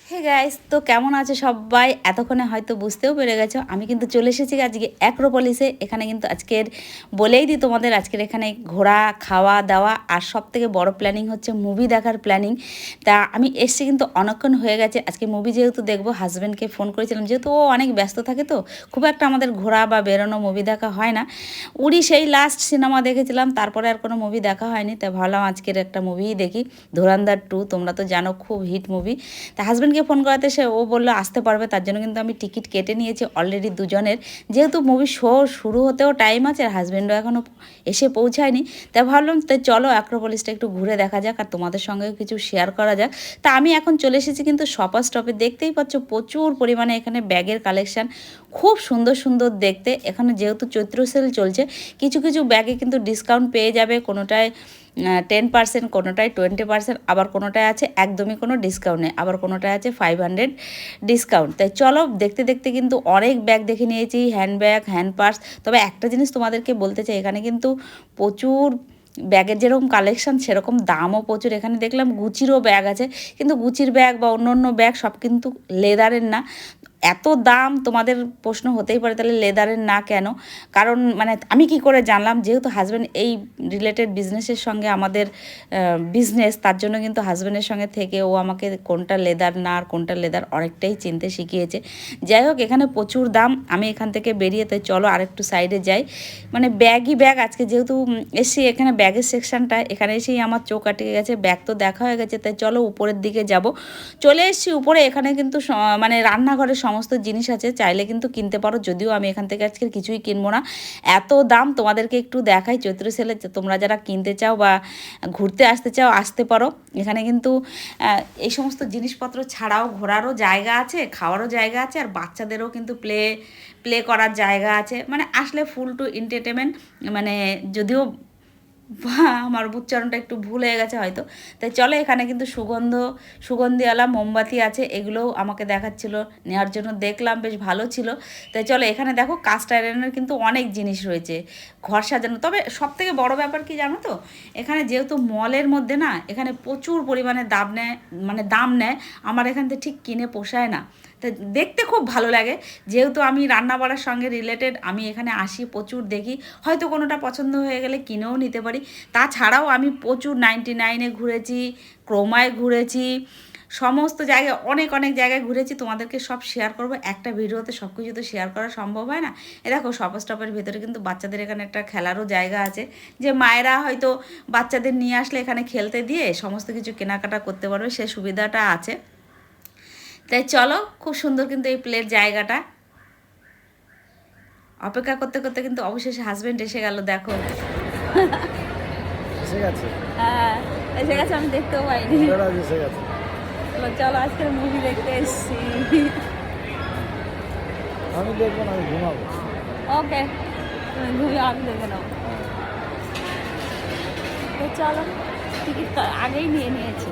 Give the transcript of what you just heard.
Hey guys, তো কেমন আছে সবাই? এতক্ষণে হয়তো বুঝতেও পেরে গেছো আমি কিন্তু চলে এসেছি আজকে অ্যাক্রোপলিসে। এখানে কিন্তু আজকের বলেই দিই তোমাদের, আজকের এখানে ঘোরা, খাওয়া দাওয়া আর সব থেকে বড় প্ল্যানিং হচ্ছে মুভি দেখার প্ল্যানিং। তা আমি এসছি কিন্তু অনেকক্ষণ হয়ে গেছে। আজকে মুভি যেহেতু দেখবো, হাজব্যান্ডকে ফোন করেছিলাম, যেহেতু ও অনেক ব্যস্ত থাকে, তো খুব একটা আমাদের ঘোরা বা বেরোনো মুভি দেখা হয় না। উড়ি সেই লাস্ট সিনেমা দেখেছিলাম, তারপরে আর কোনো মুভি দেখা হয়নি। তাই ভাবলাম আজকের একটা মুভিই দেখি, ধুরন্ধর 2। তোমরা তো জানো খুব হিট মুভি। তা হাজব্যান্ডকে ফোন করাতে ও বললো আসতে পারবে, তার জন্য কিন্তু আমি টিকিট কেটে নিয়েছি অলরেডি দুজনের। যেহেতু মুভি শো শুরু হতেও টাইম আছে আর হাজব্যান্ডও এখনও এসে পৌঁছায়নি, তাই ভাবলাম তাই চলো অ্যাক্রোপলিসটা একটু ঘুরে দেখা যাক আর তোমাদের সঙ্গেও কিছু শেয়ার করা যাক। তা আমি এখন চলে এসেছি কিন্তু শপার স্টপে। দেখতেই পাচ্ছ প্রচুর পরিমাণে এখানে ব্যাগের কালেকশান, খুব সুন্দর সুন্দর দেখতে। এখানে যেহেতু চৈত্র সেল চলছে, কিছু কিছু ব্যাগে কিন্তু ডিসকাউন্ট পেয়ে যাবে। কোনোটায় 10%, কোনোটায় 20%, আবার কোনোটায় আছে একদমই কোনো ডিসকাউন্ট নেই, আবার কোনোটায় আছে 500 ডিসকাউন্ট। তাই চলো দেখতে দেখতে কিন্তু অনেক ব্যাগ দেখে নিয়েছি, হ্যান্ডব্যাগ, হ্যান্ড পার্স। তবে একটা জিনিস তোমাদেরকে বলতে চাই, এখানে কিন্তু প্রচুর ব্যাগের যেরকম কালেকশান সেরকম দামও প্রচুর। এখানে দেখলাম গুচিরও ব্যাগ আছে, কিন্তু গুচির ব্যাগ বা অন্য অন্য ব্যাগ সব কিন্তু লেদারের না। এত দাম, তোমাদের প্রশ্ন হতেই পারে তাহলে লেদারের না কেন? কারণ মানে আমি কি করে জানলাম, যেহেতু হাজব্যান্ড এই রিলেটেড বিজনেসের সঙ্গে আমাদের বিজনেস, তার জন্য কিন্তু হাজব্যান্ডের সঙ্গে থেকে ও আমাকে কোনটা লেদার না আর কোনটা লেদার অনেকটাই চিনতে শিখিয়েছে। যাই হোক, এখানে প্রচুর দাম। আমি এখান থেকে বেরিয়ে, তাই চলো আরেকটু সাইডে যাই। মানে ব্যাগই ব্যাগ। আজকে যেহেতু এসছি এখানে ব্যাগের সেকশনটা, এখানে এসেই আমার চোখ আটকে গেছে। ব্যাগ তো দেখা হয়ে গেছে, তাই চলো উপরের দিকে যাব। চলে এসেছি উপরে। এখানে কিন্তু মানে রান্নাঘরের সমস্ত জিনিস আছে, চাইলে কিন্তু কিনতে পারো, যদিও আমি এখান থেকে আজকে কিছুই কিনবো না, এত দাম। তোমাদেরকে একটু দেখাই চৈত্র সেলে, তোমরা যারা কিনতে চাও বা ঘুরতে আসতে চাও আসতে পারো। এখানে কিন্তু এই সমস্ত জিনিসপত্র ছাড়াও ঘোরারও জায়গা আছে, খাওয়ারও জায়গা আছে, আর বাচ্চাদেরও কিন্তু প্লে করার জায়গা আছে। মানে আসলে ফুল টু এন্টারটেনমেন্ট। মানে যদিও আমার উচ্চারণটা একটু ভুল হয়ে গেছে হয়তো। তাই চলো, এখানে কিন্তু সুগন্ধিওয়ালা মোমবাতি আছে, এগুলোও আমাকে দেখাচ্ছিল, নেওয়ার জন্য দেখলাম, বেশ ভালো ছিল। তাই চলো, এখানে দেখো কাস্ট আয়রনের কিন্তু অনেক জিনিস রয়েছে ঘর সাজানো। তবে সব থেকে বড় ব্যাপার কি জানো তো, এখানে যেহেতু মলের মধ্যে না, এখানে প্রচুর পরিমাণে দাম নেয়। আমার এখান থেকে ঠিক কিনে পোষায় না। তো দেখতে খুব ভালো লাগে, যেহেতু আমি রান্না বাড়ার সঙ্গে রিলেটেড, আমি এখানে আসি, প্রচুর দেখি, হয়তো কোনোটা পছন্দ হয়ে গেলে কিনেও নিতে পারি। তাছাড়াও আমি প্রচুর 99-এ ঘুরেছি, ক্রোমায় ঘুরেছি, সমস্ত জায়গায় অনেক অনেক জায়গায় ঘুরেছি। তোমাদেরকে সব শেয়ার করব একটা ভিডিওতে, সব কিছু তো শেয়ার করা সম্ভব হয় না। এ দেখো শপার স্টপের ভেতরে কিন্তু বাচ্চাদের এখানে একটা খেলারও জায়গা আছে, যে মায়েরা হয়তো বাচ্চাদের নিয়ে আসলে এখানে খেলতে দিয়ে সমস্ত কিছু কেনাকাটা করতে পারবে, সে সুবিধাটা আছে। তাই চলো, খুব সুন্দর কিন্তু এই প্লের জায়গাটা। অপেক্ষা করতে করতে কিন্তু অবশেষে হাজবেন্ড এসে গেল, দেখো। এসে গেছে। হ্যাঁ, এসে গেছে, আমি দেখতেও পাইনি। এসে গেছে। চলো আজকের মুভি দেখতে এসেছি। আমি দেখবো না, আমি ঘুমাবো। ওকে, তুমি ঘুমিয়ে, আমি দেখে নেবো। তো চলো, টিকিট আগেই নিয়ে নিয়েছি।